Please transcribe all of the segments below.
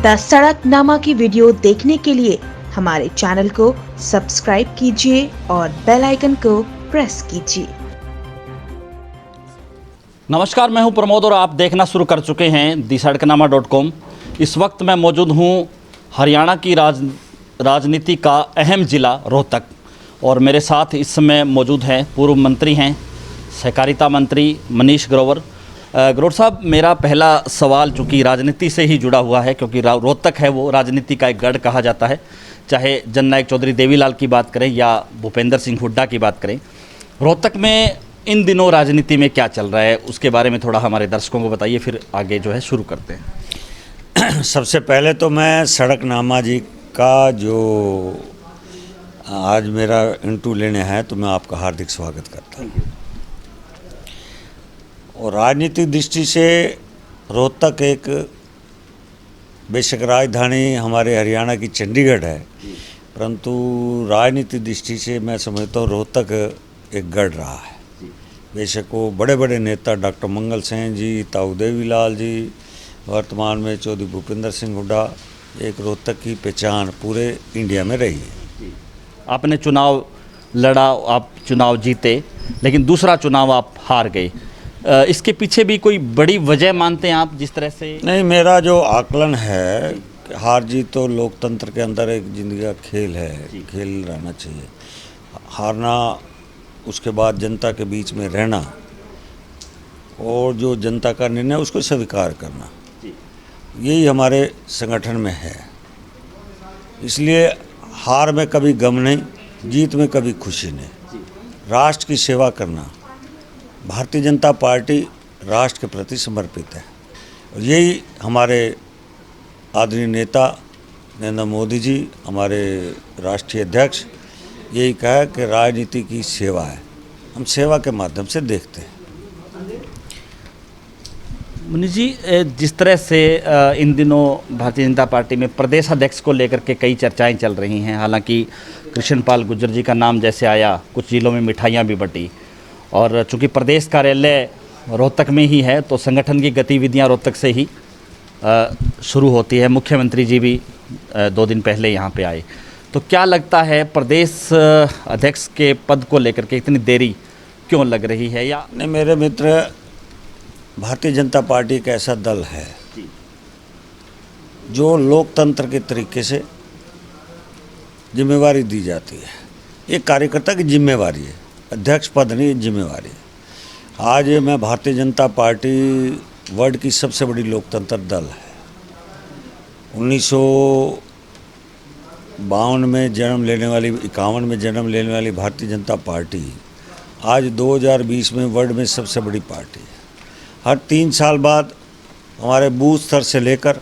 The सड़कनामा की video देखने के लिए हमारे चैनल को सब्सक्राइब कीजिए और बेल आइकन को प्रेस कीजिए। नमस्कार, मैं हूं प्रमोद और आप देखना शुरू कर चुके हैं दी सड़कनामा.com। इस वक्त मैं मौजूद हूं हरियाणा की राजनीति का अहम ज़िला रोहतक और मेरे साथ इस समय मौजूद हैं पूर्व मंत्री हैं सहकारिता मंत्री मनीष ग्रोवर। ग्रोवर साहब, मेरा पहला सवाल चूँकि राजनीति से ही जुड़ा हुआ है, क्योंकि रोहतक है वो राजनीति का एक गढ़ कहा जाता है। चाहे जननायक चौधरी देवीलाल की बात करें या भूपेंद्र सिंह हुड्डा की बात करें, रोहतक में इन दिनों राजनीति में क्या चल रहा है उसके बारे में थोड़ा हमारे दर्शकों को बताइए, फिर आगे जो है शुरू करते हैं। सबसे पहले तो मैं सड़कनामा जी का जो आज मेरा इंटरव्यू लेने है तो मैं आपका हार्दिक स्वागत करता हूँ। और राजनीतिक दृष्टि से रोहतक एक बेशक राजधानी हमारे हरियाणा की चंडीगढ़ है, परंतु राजनीतिक दृष्टि से मैं समझता हूँ रोहतक एक गढ़ रहा है। बेशक वो बड़े बड़े नेता डॉक्टर मंगल सेन जी, ताऊ देवीलाल जी, वर्तमान में चौधरी भूपेंद्र सिंह हुड्डा, एक रोहतक की पहचान पूरे इंडिया में रही है। आपने चुनाव लड़ा, आप चुनाव जीते, लेकिन दूसरा चुनाव आप हार गए। इसके पीछे भी कोई बड़ी वजह मानते हैं आप जिस तरह से? नहीं, मेरा जो आकलन है, हार जीत तो लोकतंत्र के अंदर एक ज़िंदगी का खेल है, खेल रहना चाहिए। हारना, उसके बाद जनता के बीच में रहना और जो जनता का निर्णय उसको स्वीकार करना, यही हमारे संगठन में है। इसलिए हार में कभी गम नहीं, जीत में कभी खुशी नहीं। राष्ट्र की सेवा करना, भारतीय जनता पार्टी राष्ट्र के प्रति समर्पित है और यही हमारे आदरणीय नेता नरेंद्र मोदी जी, हमारे राष्ट्रीय अध्यक्ष, यही कहा कि राजनीति की सेवा है, हम सेवा के माध्यम से देखते हैं। मनीष जी, जिस तरह से इन दिनों भारतीय जनता पार्टी में प्रदेश अध्यक्ष को लेकर के कई चर्चाएं चल रही हैं, हालांकि कृष्णपाल गुर्जर जी का नाम जैसे आया, कुछ जिलों में मिठाइयां भी बटी, और चूंकि प्रदेश कार्यालय रोहतक में ही है तो संगठन की गतिविधियां रोहतक से ही शुरू होती है। मुख्यमंत्री जी भी 2 दिन पहले यहाँ पे आए, तो क्या लगता है प्रदेश अध्यक्ष के पद को लेकर के इतनी देरी क्यों लग रही है? या नहीं, मेरे मित्र, भारतीय जनता पार्टी एक ऐसा दल है जो लोकतंत्र के तरीके से जिम्मेवारी दी जाती है। एक कार्यकर्ता की जिम्मेवारी है, अध्यक्ष पद नहीं, जिम्मेवारी है। आज मैं भारतीय जनता पार्टी वर्ल्ड की सबसे बड़ी लोकतंत्र दल है। 1952 में जन्म लेने वाली, 51 में जन्म लेने वाली भारतीय जनता पार्टी आज 2020 में वर्ल्ड में सबसे बड़ी पार्टी है। हर 3 साल बाद हमारे बूथ स्तर से लेकर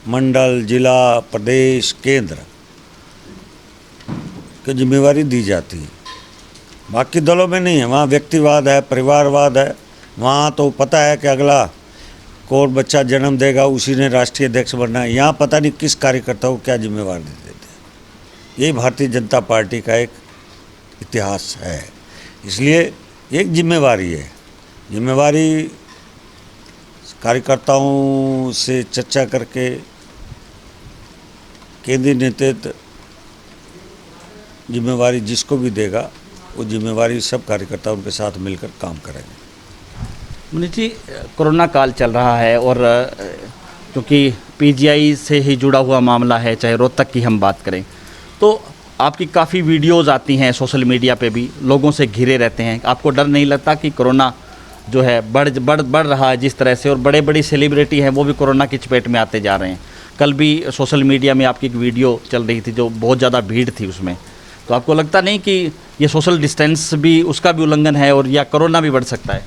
मंडल, जिला, प्रदेश, केंद्र की जिम्मेवारी दी जाती है। बाकी दलों में नहीं है, वहाँ व्यक्तिवाद है, परिवारवाद है। वहाँ तो पता है कि अगला कौन बच्चा जन्म देगा उसी ने राष्ट्रीय अध्यक्ष बनना है। यहाँ पता नहीं किस कार्यकर्ता को क्या जिम्मेवारी दे देते हैं। यही भारतीय जनता पार्टी का एक इतिहास है। इसलिए एक जिम्मेवारी है, जिम्मेवारी कार्यकर्ताओं से चर्चा करके केंद्रीय नेतृत्व जिम्मेवारी जिसको भी देगा वो जिम्मेवारी सब कार्यकर्ता उनके साथ मिलकर काम करेंगे। मनीष जी, कोरोना काल चल रहा है और क्योंकि पीजीआई से ही जुड़ा हुआ मामला है, चाहे रोहतक की हम बात करें, तो आपकी काफ़ी वीडियोज़ आती हैं सोशल मीडिया पे भी, लोगों से घिरे रहते हैं। आपको डर नहीं लगता कि कोरोना जो है बढ़ रहा है जिस तरह से, और बड़े बड़ी सेलिब्रिटी हैं वो भी कोरोना की चपेट में आते जा रहे हैं? कल भी सोशल मीडिया में आपकी एक वीडियो चल रही थी जो बहुत ज़्यादा भीड़ थी उसमें, तो आपको लगता नहीं कि ये सोशल डिस्टेंस भी, उसका भी उल्लंघन है और या कोरोना भी बढ़ सकता है?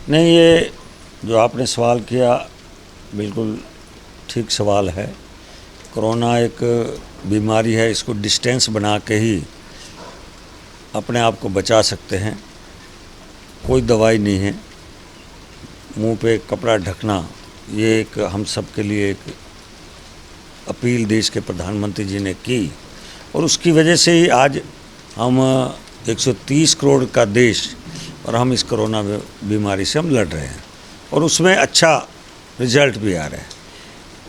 नहीं, ये जो आपने सवाल किया बिल्कुल ठीक सवाल है। कोरोना एक बीमारी है, इसको डिस्टेंस बना के ही अपने आप को बचा सकते हैं। कोई दवाई नहीं है। मुंह पे कपड़ा ढकना, ये एक हम सब के लिए एक अपील देश के प्रधानमंत्री जी ने की और उसकी वजह से ही आज हम 130 करोड़ का देश और हम इस कोरोना बीमारी से हम लड़ रहे हैं और उसमें अच्छा रिजल्ट भी आ रहा है।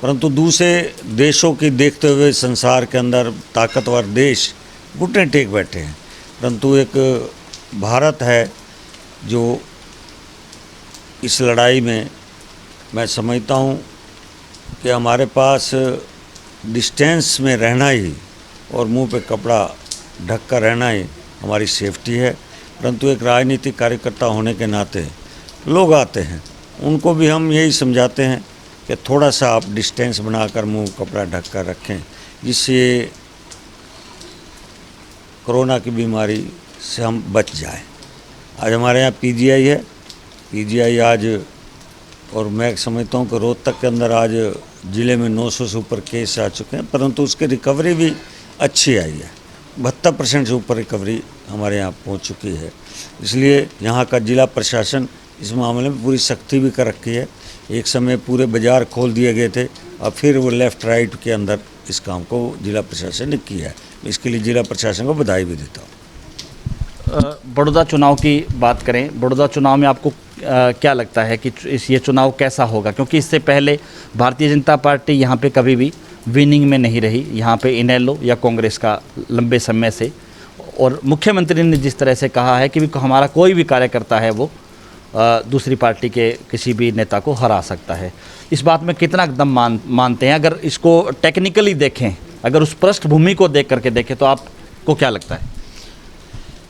परंतु दूसरे देशों की देखते हुए संसार के अंदर ताकतवर देश घुटने टेक बैठे हैं, परंतु एक भारत है जो इस लड़ाई में मैं समझता हूँ कि हमारे पास डिस्टेंस में रहना ही और मुंह पे कपड़ा ढक कर रहना ही हमारी सेफ्टी है। परंतु एक राजनीतिक कार्यकर्ता होने के नाते लोग आते हैं, उनको भी हम यही समझाते हैं कि थोड़ा सा आप डिस्टेंस बनाकर मुंह कपड़ा ढक कर रखें, जिससे कोरोना की बीमारी से हम बच जाएं। आज हमारे यहाँ पीजीआई है, पीजीआई आज, और मैं समझता हूँ कि रोहतक के अंदर आज ज़िले में 900 से ऊपर केस आ चुके हैं, परंतु उसकी रिकवरी भी अच्छी आई है। 72% से ऊपर रिकवरी हमारे यहाँ पहुँच चुकी है। इसलिए यहाँ का जिला प्रशासन इस मामले में पूरी सख्ती भी कर रखी है। एक समय पूरे बाज़ार खोल दिए गए थे, और फिर वो लेफ़्ट राइट के अंदर इस काम को जिला प्रशासन ने किया है। इसके लिए जिला प्रशासन को बधाई भी देता हूँ। बड़ौदा चुनाव की बात करें, बड़ौदा चुनाव में आपको क्या लगता है कि ये चुनाव कैसा होगा? क्योंकि इससे पहले भारतीय जनता पार्टी यहाँ पे कभी भी विनिंग में नहीं रही, यहाँ पे इनेलो या कांग्रेस का लंबे समय से, और मुख्यमंत्री ने जिस तरह से कहा है कि हमारा कोई भी कार्यकर्ता है वो दूसरी पार्टी के किसी भी नेता को हरा सकता है, इस बात में कितना एकदम मानते हैं? अगर इसको टेक्निकली देखें, अगर उस पृष्ठभूमि को देख करके देखें, तो आपको क्या लगता है?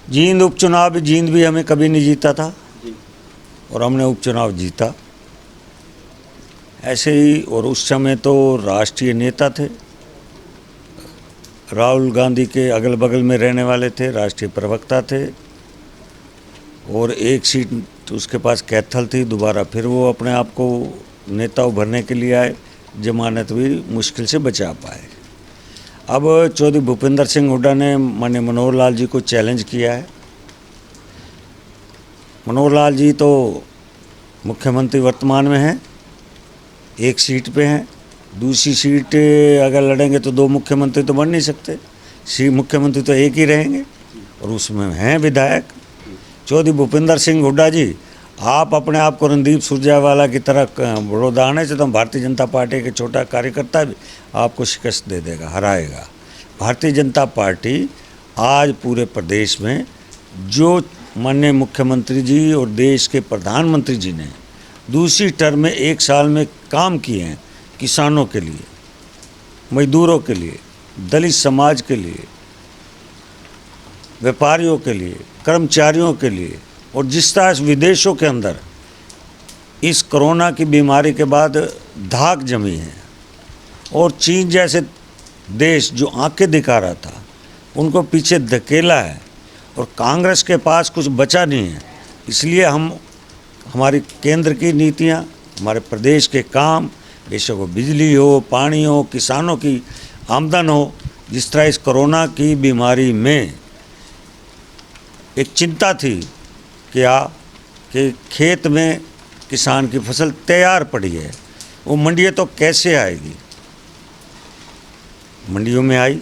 जींद उपचुनाव, जींद भी हमें कभी नहीं जीता था और हमने उपचुनाव जीता ऐसे ही। और उस समय तो राष्ट्रीय नेता थे, राहुल गांधी के अगल बगल में रहने वाले थे, राष्ट्रीय प्रवक्ता थे, और एक सीट उसके पास कैथल थी। दोबारा फिर वो अपने आप को नेता उभरने के लिए आए, जमानत भी मुश्किल से बचा पाए। अब चौधरी भूपेंद्र सिंह हुड्डा ने माननीय मनोहर लाल जी को चैलेंज किया है। मनोहर लाल जी तो मुख्यमंत्री वर्तमान में हैं, एक सीट पे हैं, दूसरी सीट अगर लड़ेंगे तो 2 मुख्यमंत्री तो बन नहीं सकते, मुख्यमंत्री तो एक ही रहेंगे, और उसमें हैं विधायक। चौधरी भूपेंद्र सिंह हुड्डा जी, आप अपने आप को रणदीप सुरजेवाला की तरह बड़ौदा आने से तो भारतीय जनता पार्टी के छोटा कार्यकर्ता भी आपको शिकस्त दे देगा, हराएगा। भारतीय जनता पार्टी आज पूरे प्रदेश में जो माननीय मुख्यमंत्री जी और देश के प्रधानमंत्री जी ने दूसरी टर्म में 1 साल में काम किए हैं, किसानों के लिए, मजदूरों के लिए, दलित समाज के लिए, व्यापारियों के लिए, कर्मचारियों के लिए, और जिस तरह विदेशों के अंदर इस कोरोना की बीमारी के बाद धाक जमी है, और चीन जैसे देश जो आंखें दिखा रहा था उनको पीछे धकेला है, और कांग्रेस के पास कुछ बचा नहीं है। इसलिए हमारी केंद्र की नीतियां, हमारे प्रदेश के काम, बेशक वो बिजली हो, पानी हो, किसानों की आमदन हो, जिस तरह इस कोरोना की बीमारी में एक चिंता थी कि खेत में किसान की फसल तैयार पड़ी है, वो मंडियाँ तो कैसे आएगी? मंडियों में आई,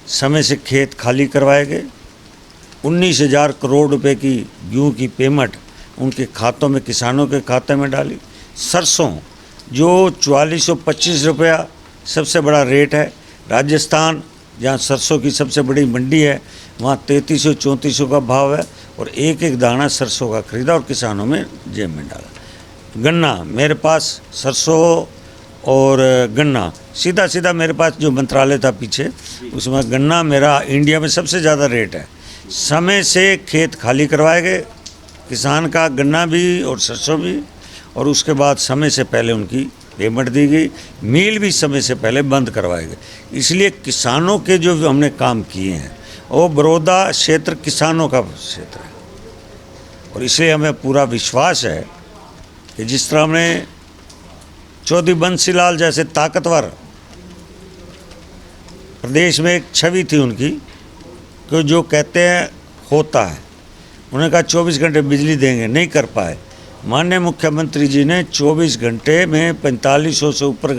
समय से खेत खाली करवाए गए, 19,000 करोड़ रुपए की गेहूँ की पेमेंट उनके खातों में, किसानों के खाते में डाली। सरसों जो 4425 रुपया सबसे बड़ा रेट है, राजस्थान जहाँ सरसों की सबसे बड़ी मंडी है वहाँ 3300-3400 का भाव है, और एक एक दाना सरसों का खरीदा और किसानों में जेब में डाला। गन्ना, मेरे पास सरसों और गन्ना सीधा सीधा मेरे पास जो मंत्रालय था पीछे, उसमें गन्ना मेरा इंडिया में सबसे ज़्यादा रेट है। समय से खेत खाली करवाए गए, किसान का गन्ना भी और सरसों भी, और उसके बाद समय से पहले उनकी पेमेंट दी गई, मिल भी समय से पहले बंद करवाए गए। इसलिए किसानों के जो हमने काम किए हैं, वो बड़ौदा क्षेत्र किसानों का क्षेत्र है, और इसलिए हमें पूरा विश्वास है कि जिस तरह हमने चौधरी बंसीलाल जैसे ताकतवर, प्रदेश में एक छवि थी उनकी कि जो कहते हैं होता है, उन्होंने कहा 24 घंटे बिजली देंगे, नहीं कर पाए। माननीय मुख्यमंत्री जी ने 24 घंटे में 4500 से ऊपर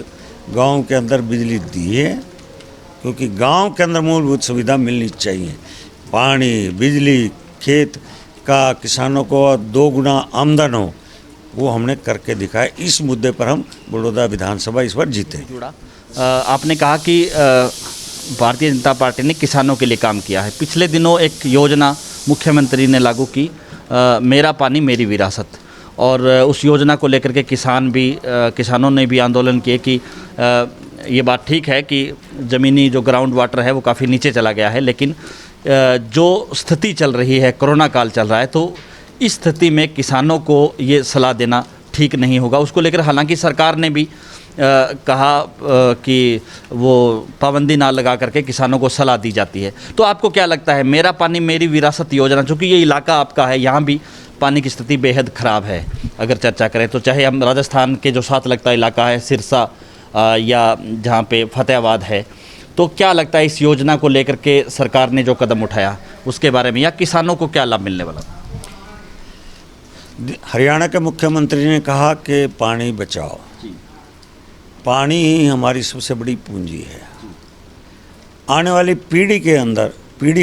गांव के अंदर बिजली दी है, क्योंकि गांव के अंदर मूलभूत सुविधा मिलनी चाहिए, पानी, बिजली, खेत का किसानों को 2 गुना आमदन हो, वो हमने करके दिखाया। इस मुद्दे पर हम बड़ौदा विधानसभा इस बार जीते। जुड़ा आपने कहा कि भारतीय जनता पार्टी ने किसानों के लिए काम किया है। पिछले दिनों एक योजना मुख्यमंत्री ने लागू की, मेरा पानी मेरी विरासत, और उस योजना को लेकर के किसानों ने भी आंदोलन किए कि ये बात ठीक है कि ज़मीनी जो ग्राउंड वाटर है वो काफ़ी नीचे चला गया है, लेकिन जो स्थिति चल रही है, कोरोना काल चल रहा है, तो इस स्थिति में किसानों को ये सलाह देना ठीक नहीं होगा। उसको लेकर हालांकि सरकार ने भी कहा कि वो पाबंदी ना लगा करके किसानों को सलाह दी जाती है। तो आपको क्या लगता है, मेरा पानी मेरी विरासत योजना, चूँकि ये इलाका आपका है, यहाँ भी पानी की स्थिति बेहद ख़राब है अगर चर्चा करें तो, चाहे हम राजस्थान के जो साथ लगता इलाका है सिरसा या जहाँ पे फतेहाबाद है, तो क्या लगता है इस योजना को लेकर के सरकार ने जो कदम उठाया उसके बारे में, या किसानों को क्या लाभ मिलने वाला? हरियाणा के मुख्यमंत्री ने कहा कि पानी बचाओ, पानी ही हमारी सबसे बड़ी पूंजी है। आने वाली पीढ़ी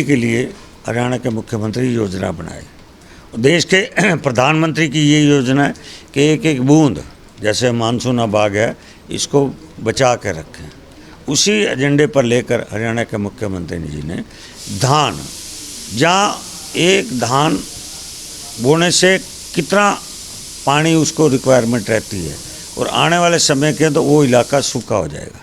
के लिए हरियाणा के मुख्यमंत्री योजना बनाए। देश के प्रधानमंत्री की ये योजना है कि एक एक बूंद, जैसे मानसून बाग है, इसको बचा के रखें। उसी एजेंडे पर लेकर हरियाणा के मुख्यमंत्री जी ने धान, जहाँ एक धान बोने से कितना पानी उसको रिक्वायरमेंट रहती है और आने वाले समय के तो वो इलाका सूखा हो जाएगा।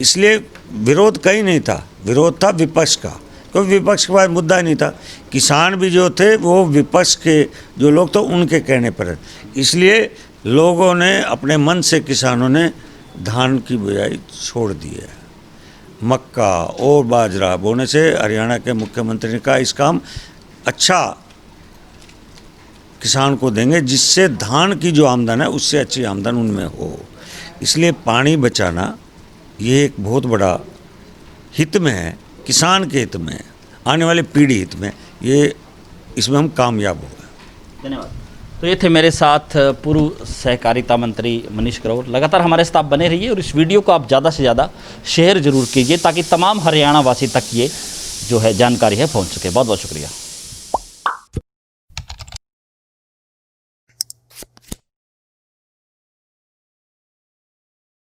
इसलिए विरोध कहीं नहीं था, विरोध था विपक्ष का, क्योंकि विपक्ष के पास मुद्दा ही नहीं था। किसान भी जो थे वो विपक्ष के जो लोग थे उनके कहने पर, इसलिए लोगों ने अपने मन से, किसानों ने धान की बुआई छोड़ दी है। मक्का और बाजरा बोने से हरियाणा के मुख्यमंत्री ने कहा इसका हम अच्छा किसान को देंगे, जिससे धान की जो आमदन है उससे अच्छी आमदन उनमें हो। इसलिए पानी बचाना ये एक बहुत बड़ा हित में है, किसान के हित में है, आने वाली पीढ़ी हित में, ये इसमें हम कामयाब हो गए। धन्यवाद। तो ये थे मेरे साथ पूर्व सहकारिता मंत्री मनीष ग्रोवर। लगातार हमारे साथ बने रहिए और इस वीडियो को आप ज़्यादा से ज़्यादा शेयर ज़रूर कीजिए ताकि तमाम हरियाणा वासी तक ये जो है जानकारी है पहुँच सके। बहुत बहुत शुक्रिया।